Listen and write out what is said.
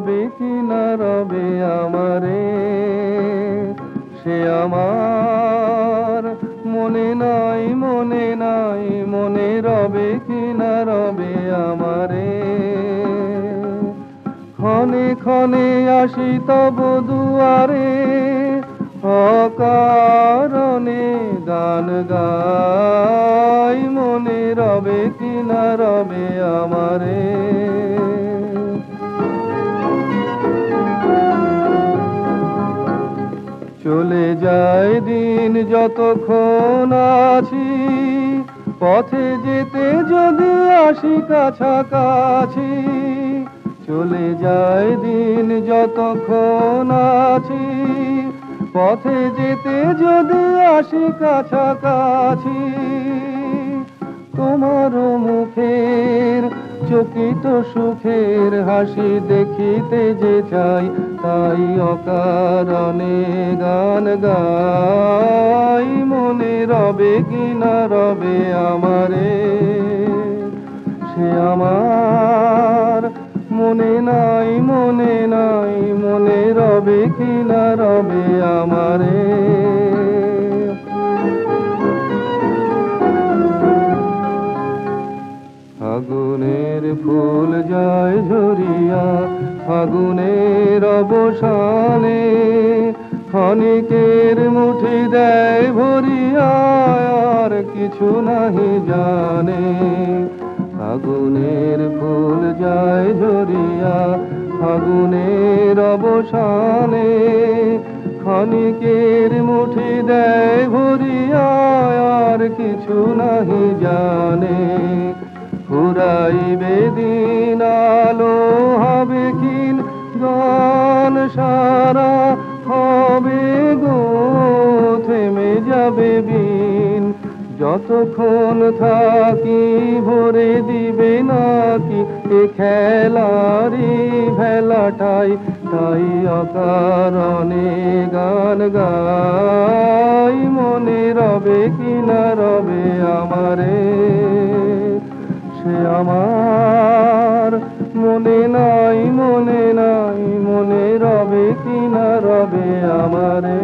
রবে কি না রবে আমারে, সে আমার মনে নাই, মনে নাই, মনে রবে কি না রবে আমারে। ক্ষণে ক্ষণে আসি তব দুয়ারে, অকারণে গান গাই, মনে রবে কি না রবে আমারে। চলে যায় দিন যতক্ষণ আছি, পথে যেতে যদি আসি কাছাকাছি। চলে যায় দিন যতক্ষণ আছি, পথে যেতে যদি আসি কাছাকাছি। তোমার মুখের চকিত সুখের হাসি দেখিতে যে চাই, তাই অকারণে গান গাই, মনে রবে কি না রবে আমারে, সে আমার মনে নাই, মনে নাই, মনে রবে কি না রবে আমারে। ফাগুনের ফুল যায় ঝরিয়া, ফাগুনের অবসানে ক্ষণিকের মুঠি দেয় ভরিয়া, আর কিছু নাহি জানে। ফাগুনের ফুল যায় ঝরিয়া, ফাগুনের অবসানে ক্ষণিকের মুঠি দেয় ভরিয়া, আর কিছু নাহি জানে। ফুরাইবে দিন আলো হবে ক্ষীণ, গান সারা হবে গো থেমে যাবে বিন। যতক্ষণ থাকি ভরে দিবে নাকি এ খেলারি ভেলাটাই, তাই অকারণে গান গাই, মনে রবে কি না রবে আমারে, সে আমার মনে নাই, মনে নাই, মনে রবে কি না রবে আমারে।